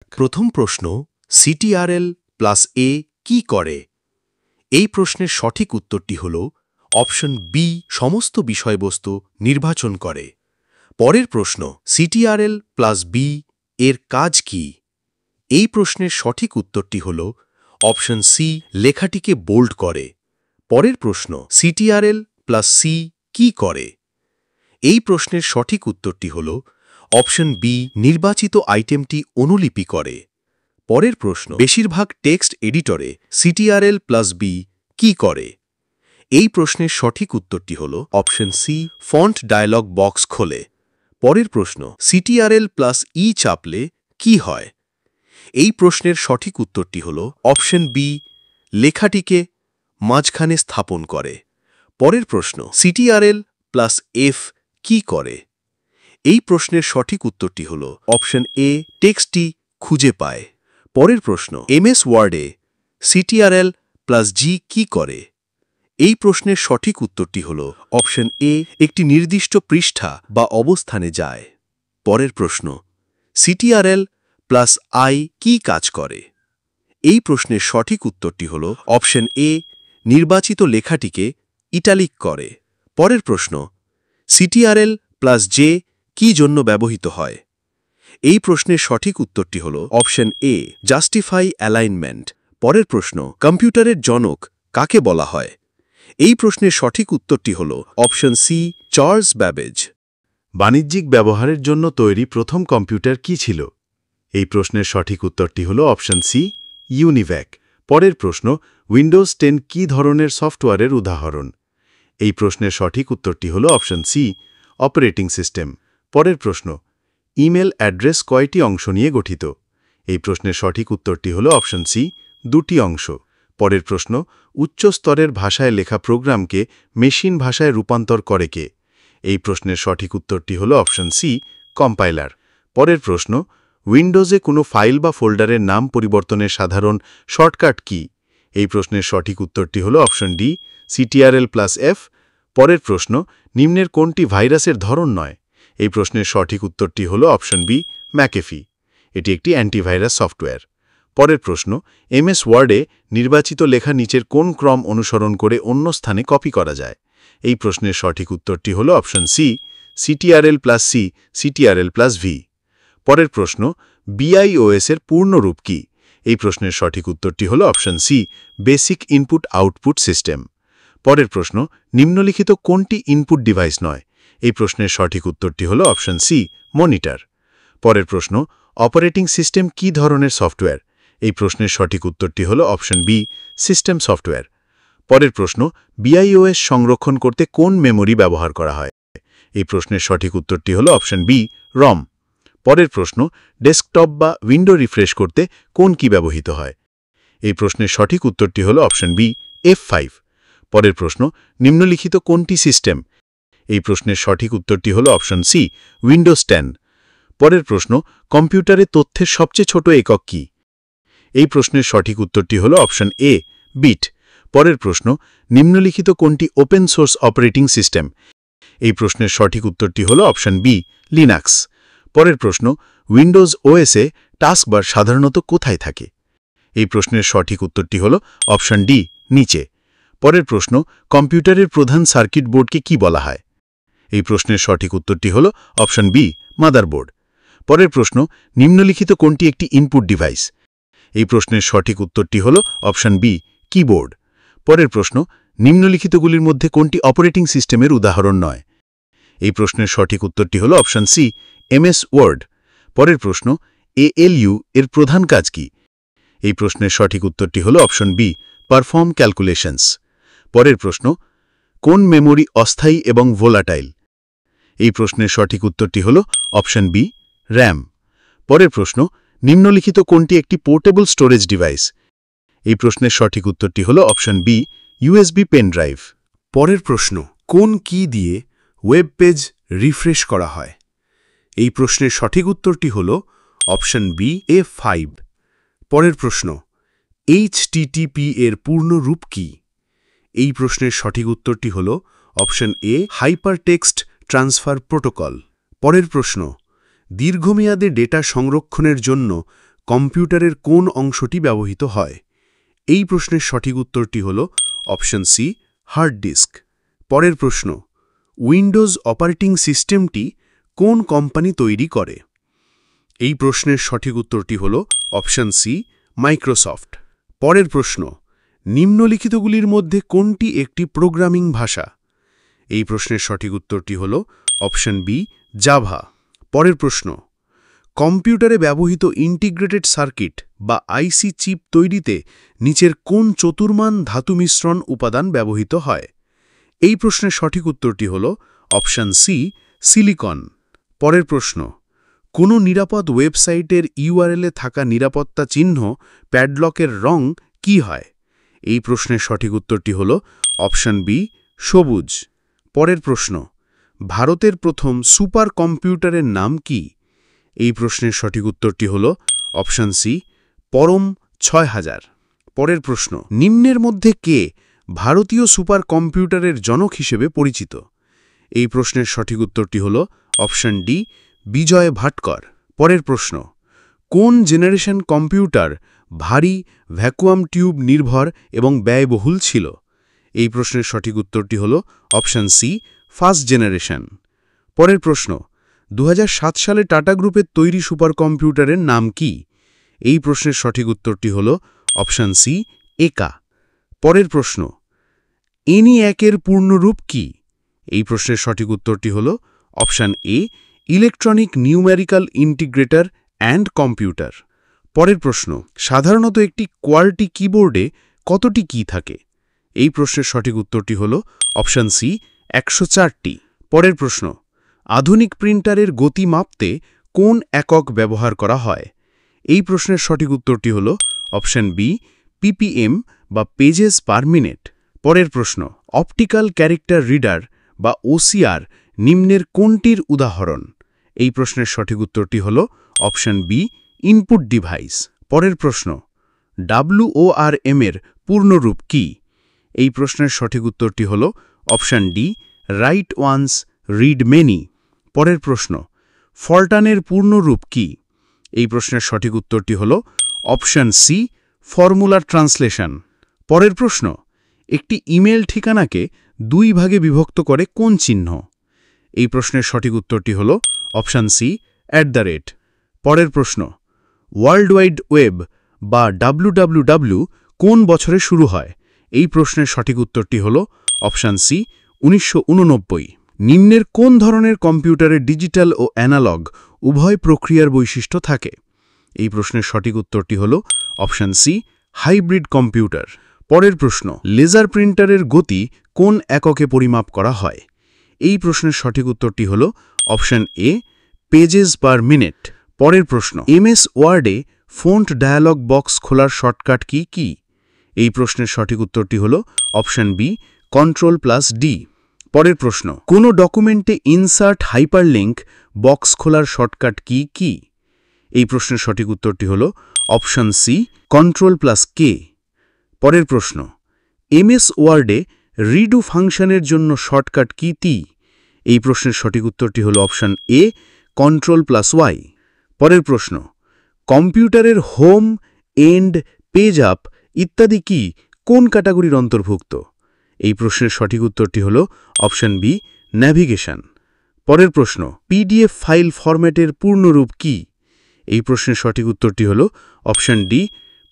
প্রথম প্রশ্ন, Ctrl plus এ কি করে? এই প্রশ্নের সঠিক উত্তরটি হল অপশন বি, সমস্ত বিষয়বস্তু নির্বাচন করে। পরের প্রশ্ন, সিটিআরএল প্লাস বি এর কাজ কি? এই প্রশ্নের সঠিক উত্তরটি হল অপশন সি, লেখাটিকে বোল্ড করে। পরের প্রশ্ন, সিটিআরএল প্লাস সি কি করে? এই প্রশ্নের সঠিক উত্তরটি হল অপশন বি, নির্বাচিত আইটেমটি অনুলিপি করে। পরের প্রশ্ন, বেশিরভাগ টেক্সট এডিটরে সিটিআরএল প্লাস বি কি করে? এই প্রশ্নের সঠিক উত্তরটি হল option C, font dialog box খোলে। পরের প্রশ্ন, সিটিআরএল প্লাস ই চাপলে কি হয়? এই প্রশ্নের সঠিক উত্তরটি হল অপশন বি, লেখাটিকে মাঝখানে স্থাপন করে। পরের প্রশ্ন, সিটিআরএল প্লাস এফ কি করে? এই প্রশ্নের সঠিক উত্তরটি হল অপশন এ, টেক্সটটি খুঁজে পায়। পরের প্রশ্ন, এমএস ওয়ার্ডে সিটিআরএল প্লাস জি কি করে? এই প্রশ্নের সঠিক উত্তরটি হল অপশন এ, একটি নির্দিষ্ট পৃষ্ঠা বা অবস্থানে যায়। পরের প্রশ্ন, সিটিআরএল প্লাস আই কি কাজ করে? এই প্রশ্নের সঠিক উত্তরটি হল অপশন এ, নির্বাচিত লেখাটিকে ইটালিক করে। পরের প্রশ্ন, সিটিআরএল প্লাস জে কি জন্য ব্যবহৃত হয়? এই প্রশ্নের সঠিক উত্তরটি হল অপশন এ, জাস্টিফাই অ্যালাইনমেন্ট। পরের প্রশ্ন, কম্পিউটারের জনক কাকে বলা হয়? এই প্রশ্নের সঠিক উত্তরটি হল অপশন সি, চার্লস ব্যাবেজ। বাণিজ্যিক ব্যবহারের জন্য তৈরি প্রথম কম্পিউটার কি ছিল? এই প্রশ্নের সঠিক উত্তরটি হল অপশন সি, ইউনিভ্যাক। পরের প্রশ্ন, উইন্ডোজ 10 কি ধরনের সফটওয়্যারের উদাহরণ? এই প্রশ্নের সঠিক উত্তরটি হল অপশন সি, অপারেটিং সিস্টেম। পরের প্রশ্ন, ইমেল অ্যাড্রেস কয়টি অংশ নিয়ে গঠিত? এই প্রশ্নের সঠিক উত্তরটি হল অপশন সি, 2টি অংশ। পরের প্রশ্ন, উচ্চ স্তরের ভাষায় লেখা প্রোগ্রামকে মেশিন ভাষায় রূপান্তর করে কে? এই প্রশ্নের সঠিক উত্তরটি হল অপশন সি, কম্পাইলার। পরের প্রশ্ন, উইন্ডোজে কোনো ফাইল বা ফোল্ডারের নাম পরিবর্তনের সাধারণ শর্টকাট কি? এই প্রশ্নের সঠিক উত্তরটি হল option D, Ctrl plus F. পরের প্রশ্ন, নিম্নের কোনটি ভাইরাসের ধরন নয়? এই প্রশ্নের সঠিক উত্তরটি হল অপশন বি, ম্যাকেফি। এটি একটি অ্যান্টিভাইরাস সফটওয়্যার। পরের প্রশ্ন, এমএস ওয়ার্ডে নির্বাচিত লেখা নিচের কোন ক্রম অনুসরণ করে অন্য স্থানে কপি করা যায়? এই প্রশ্নের সঠিক উত্তরটি হল option C, CTRL plus C, CTRL plus V. পরের প্রশ্ন, বিআইওএস এর পূর্ণরূপ কি? এই প্রশ্নের সঠিক উত্তরটি হল option C, basic input output system. পরের প্রশ্ন, নিম্নলিখিত কোনটি ইনপুট ডিভাইস নয়? এই প্রশ্নের সঠিক উত্তরটি হল অপশন সি, মনিটর। পরের প্রশ্ন, অপারেটিং সিস্টেম কি ধরনের সফটওয়্যার? এই প্রশ্নের সঠিক উত্তরটি হল অপশন বি, সিস্টেম সফটওয়্যার। পরের প্রশ্ন, বিআইওএস সংরক্ষণ করতে কোন মেমোরি ব্যবহার করা হয়? এই প্রশ্নের সঠিক উত্তরটি হল অপশন বি, রম। পরের প্রশ্ন, ডেস্কটপ বা উইন্ডো রিফ্রেশ করতে কোন কি ব্যবহৃত হয়? এই প্রশ্নের সঠিক উত্তরটি হল অপশন বি, F5। পরের প্রশ্ন, নিম্নলিখিত কোনটি সিস্টেম? এই প্রশ্নের সঠিক উত্তরটি হল অপশন সি, উইন্ডোজ 10। পরের প্রশ্ন, কম্পিউটারে তথ্যের সবচেয়ে ছোট একক কি? এই প্রশ্নের সঠিক উত্তরটি হল অপশন এ, বিট। পরের প্রশ্ন, নিম্নলিখিত কোনটি ওপেন সোর্স অপারেটিং সিস্টেম? এই প্রশ্নের সঠিক উত্তরটি হল অপশন বি, লিনাক্স। পরের প্রশ্ন, উইন্ডোজ ওএসে টাস্কবার সাধারণত কোথায় থাকে? এই প্রশ্নের সঠিক উত্তরটি হল অপশন ডি, নিচে। পরের প্রশ্ন, কম্পিউটারের প্রধান সার্কিট বোর্ডকে কি বলা হয়? এই প্রশ্নের সঠিক উত্তরটি হল অপশন বি, মাদারবোর্ড। পরের প্রশ্ন, নিম্নলিখিত কোনটি একটি ইনপুট ডিভাইস? এই প্রশ্নের সঠিক উত্তরটি হল অপশন বি, কিবোর্ড। পরের প্রশ্ন, নিম্নলিখিতগুলির মধ্যে কোনটি অপারেটিং সিস্টেমের উদাহরণ নয়? এই প্রশ্নের সঠিক উত্তরটি হল অপশন সি, এমএস ওয়ার্ড। পরের প্রশ্ন, এএলইউ এর প্রধান কাজ কি? এই প্রশ্নের সঠিক উত্তরটি হল অপশন বি, পারফর্ম ক্যালকুলেশনস। পরের প্রশ্ন, কোন মেমোরি অস্থায়ী এবং ভোলাটাইল? এই প্রশ্নের সঠিক উত্তরটি হল অপশন বি, র্যাম। পরের প্রশ্ন, নিম্নলিখিত কোনটি একটি পোর্টেবল স্টোরেজ ডিভাইস? এই প্রশ্নের সঠিক উত্তরটি হল option B, USB pen drive. পরের প্রশ্ন, কোন কি দিয়ে ওয়েব পেজ রিফ্রেশ করা হয়? এই প্রশ্নের সঠিক উত্তরটি হল অপশন বি, F5। পরের প্রশ্ন, HTTP এর পূর্ণ রূপ কি? এই প্রশ্নের সঠিক উত্তরটি হল option A, hypertext transfer protocol. পরের প্রশ্ন, দীর্ঘমেয়াদে ডেটা সংরক্ষণের জন্য কম্পিউটারের কোন অংশটি ব্যবহৃত হয়? এই প্রশ্নের সঠিক উত্তরটি হল অপশন সি, হার্ড ডিস্ক। পরের প্রশ্ন, উইন্ডোজ অপারেটিং সিস্টেমটি কোন কোম্পানি তৈরি করে? এই প্রশ্নের সঠিক উত্তরটি হল অপশন সি, মাইক্রোসফট। পরের প্রশ্ন, নিম্নলিখিতগুলির মধ্যে কোনটি একটি প্রোগ্রামিং ভাষা? এই প্রশ্নের সঠিক উত্তরটি হল অপশন বি, জাভা। পরের প্রশ্ন, কম্পিউটারে ব্যবহৃত ইন্টিগ্রেটেড সার্কিট বা আইসি চিপ তৈরিতে নিচের কোন চতুর্মান ধাতু মিশ্রণ উপাদান ব্যবহৃত হয়? এই প্রশ্নের সঠিক উত্তরটি হল অপশন সি, সিলিকন। পরের প্রশ্ন, কোনো নিরাপদ ওয়েবসাইটের ইউআরএলে থাকা নিরাপত্তা চিহ্ন প্যাডলকের রং কি হয়? এই প্রশ্নের সঠিক উত্তরটি হল অপশন বি, সবুজ। পরের প্রশ্ন, ভারতের প্রথম সুপার কম্পিউটারের নাম কি? এই প্রশ্নের সঠিক উত্তরটি হল অপশন সি, পরম ৬০০০। পরের প্রশ্ন, নিম্নের মধ্যে কে ভারতীয় সুপার কম্পিউটারের জনক হিসেবে পরিচিত? এই প্রশ্নের সঠিক উত্তরটি হল অপশন ডি, বিজয় ভাটকর। পরের প্রশ্ন, কোন জেনারেশন কম্পিউটার ভারী ভ্যাকুয়াম টিউব নির্ভর এবং ব্যয়বহুল ছিল? এই প্রশ্নের সঠিক উত্তরটি হল অপশন সি, ফার্স্ট জেনারেশন। পরের প্রশ্ন, ২০০৭ সালে টাটা গ্রুপের তৈরি সুপার কম্পিউটারের নাম কি? এই প্রশ্নের সঠিক উত্তরটি হল অপশন সি, একা। পরের প্রশ্ন, ENIAC-এর পূর্ণরূপ কি? এই প্রশ্নের সঠিক উত্তরটি হল option A, electronic numerical integrator and computer. পরের প্রশ্ন, সাধারণত একটি কোয়ার্টি কিবোর্ডে কতটি কি থাকে? এই প্রশ্নের সঠিক উত্তরটি হল অপশন সি, ১০৪টি। পরের প্রশ্ন, আধুনিক প্রিন্টারের গতি মাপতে কোন একক ব্যবহার করা হয়? এই প্রশ্নের সঠিক উত্তরটি হল অপশন বি, পিপিএম বা পেজেস পার মিনিট। পরের প্রশ্ন, অপটিক্যাল ক্যারেক্টার রিডার বা ওসিআর নিম্নের কোনটির উদাহরণ? এই প্রশ্নের সঠিক উত্তরটি হল অপশন বি, ইনপুট ডিভাইস। পরের প্রশ্ন, WORM-এর পূর্ণরূপ কি? এই প্রশ্নের সঠিক উত্তরটি হল option D, write once read many. পরের প্রশ্ন, ফরটানের পূর্ণরূপ কি? এই প্রশ্নের সঠিক উত্তরটি হল অপশন সি, ফর্মুলা ট্রান্সলেশন। পরের প্রশ্ন, একটি ইমেল ঠিকানাকে দুই ভাগে বিভক্ত করে কোন চিহ্ন? এই প্রশ্নের সঠিক উত্তরটি হল অপশন সি, @। পরের প্রশ্ন, ওয়ার্ল্ড ওয়াইড ওয়েব বা WWW কোন বছরে শুরু হয়? এই প্রশ্নের সঠিক উত্তরটি হল অপশন সি, ১৯৮৯। নিম্নের কোন ধরনের কম্পিউটারের ডিজিটাল ও অ্যানালগ উভয় প্রক্রিয়ার বৈশিষ্ট্য থাকে? এই প্রশ্নের সঠিক উত্তরটি হল অপশন সি, হাইব্রিড কম্পিউটার। পরের প্রশ্ন, লেজার প্রিন্টারের গতি কোন এককে পরিমাপ করা হয়? এই প্রশ্নের সঠিক উত্তরটি হল option A, pages per minute. পরের প্রশ্ন, MS ওয়ার্ডে ফন্ট ডায়ালগ বক্স খোলার শর্টকাট কি কি? এই প্রশ্নের সঠিক উত্তরটি হল অপশন বি, Ctrl+D। পরের প্রশ্ন, কোনো ডকুমেন্টে ইনসার্ট হাইপারলিংক বক্স খোলার শর্টকাট কি কি? এই প্রশ্নের সঠিক উত্তরটি হল অপশন সি, Ctrl+K। পরের প্রশ্ন, MS ওয়ার্ডে রিডু ফাংশনের জন্য শর্টকাট কি টি? এই প্রশ্নের সঠিক উত্তরটি হল অপশন এ, Ctrl+Y। পরের প্রশ্ন, কম্পিউটারের হোম, এন্ড, পেজ আপ ইত্যাদি কি কোন ক্যাটাগরির অন্তর্ভুক্ত? এই প্রশ্নের সঠিক উত্তরটি হল অপশন বি, ন্যাভিগেশন। পরের প্রশ্ন, PDF ফাইল ফরম্যাটের পূর্ণরূপ কি? এই প্রশ্নের সঠিক উত্তরটি হল option D,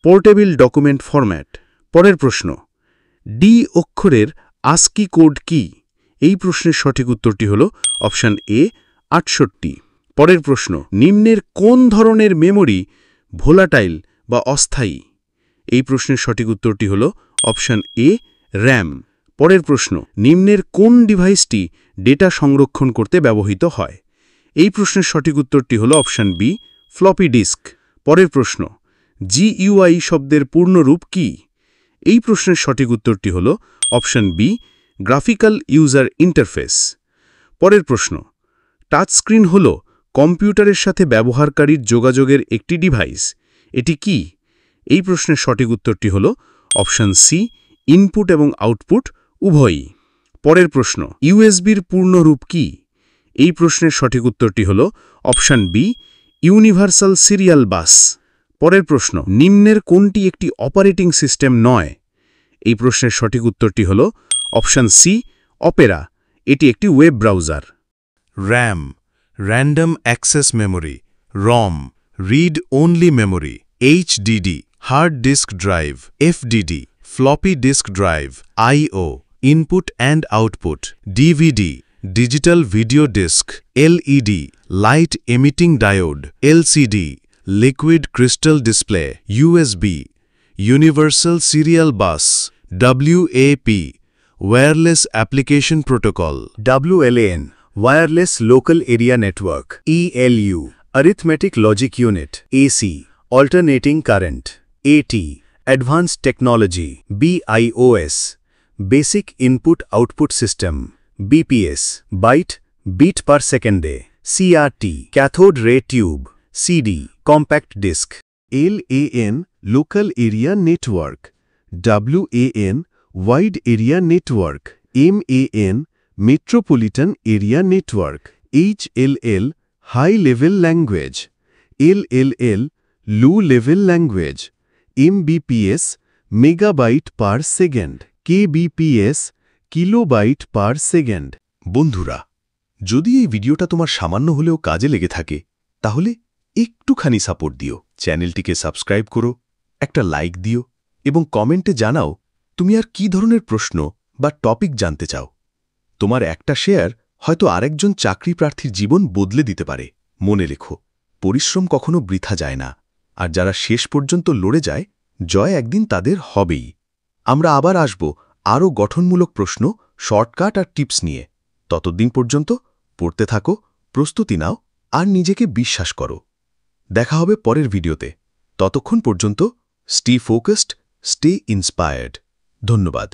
portable document format. পরের প্রশ্ন, ডি অক্ষরের ASCII কোড কি? এই প্রশ্নের সঠিক উত্তরটি হল অপশন এ, ৬৮। পরের প্রশ্ন, নিম্নের কোন ধরনের মেমরি ভোলাটাইল বা অস্থায়ী? এই প্রশ্নের সঠিক উত্তরটি হল অপশন এ, RAM। পরের প্রশ্ন, নিম্নের কোন ডিভাইসটি ডেটা সংরক্ষণ করতে ব্যবহৃত হয়? এই প্রশ্নের সঠিক উত্তরটি হল অপশন বি, ফ্লপি ডিস্ক। পরের প্রশ্ন, GUI শব্দের পূর্ণরূপ কি? এই প্রশ্নের সঠিক উত্তরটি হল option B, graphical user interface. পরের প্রশ্ন, টাচস্ক্রিন হল কম্পিউটারের সাথে ব্যবহারকারীর যোগাযোগের একটি ডিভাইস। এটি কি? এই প্রশ্নের সঠিক উত্তরটি হল অপশন সি, ইনপুট এবং আউটপুট উভয়ই। পরের প্রশ্ন, USB-র পূর্ণরূপ কি? এই প্রশ্নের সঠিক উত্তরটি হল option B, universal serial bus. পরের প্রশ্ন, নিম্নের কোনটি একটি অপারেটিং সিস্টেম নয়? এই প্রশ্নের সঠিক উত্তরটি হল অপশন সি, অপেরা। এটি একটি web browser. RAM, Random Access Memory, ROM, Read Only Memory, HDD, Hard Disk Drive, FDD, Floppy Disk Drive, I/O, Input and Output, DVD, Digital Video Disc, LED, Light Emitting Diode, LCD, Liquid Crystal Display, USB, Universal Serial Bus, WAP, Wireless Application Protocol, WLAN, Wireless Local Area Network, ELU, Arithmetic Logic Unit, AC, Alternating Current, AT, Advanced Technology, BIOS, Basic Input-Output System, BPS, Byte, Beat per Second, CRT, Cathode Ray Tube, CD, Compact Disc, LAN, Local Area Network, WAN, Wide Area Network, MAN, Metropolitan Area Network, HLL, High Level Language, LLL, Low Level Language, MBPS, Megabyte per Second, KBPS, Kilobyte per Second। বন্ধুরা, যদি এই ভিডিওটা তোমার সামান্য হলেও কাজে লেগে থাকে তাহলে একটুখানি সাপোর্ট দিও, চ্যানেলটিকে সাবস্ক্রাইব করো, একটা লাইক দিও এবং কমেন্টে জানাও তুমি আর কী ধরনের প্রশ্ন বা টপিক জানতে চাও। তোমার একটা শেয়ার হয়তো আরেকজন চাকরি প্রার্থীর জীবন বদলে দিতে পারে। মনে রেখো, পরিশ্রম কখনো বৃথা যায় না, আর যারা শেষ পর্যন্ত লড়ে যায়, জয় একদিন তাদের হবেই। আমরা আবার আসব আরও গঠনমূলক প্রশ্ন, শর্টকাট আর টিপস নিয়ে। ততদিন পর্যন্ত পড়তে থাকো, প্রস্তুতি নাও আর নিজেকে বিশ্বাস করো। দেখা হবে পরের ভিডিওতে। ততক্ষণ পর্যন্ত স্টে ফোকাসড, স্টে ইন্সপায়ার্ড। ধন্যবাদ।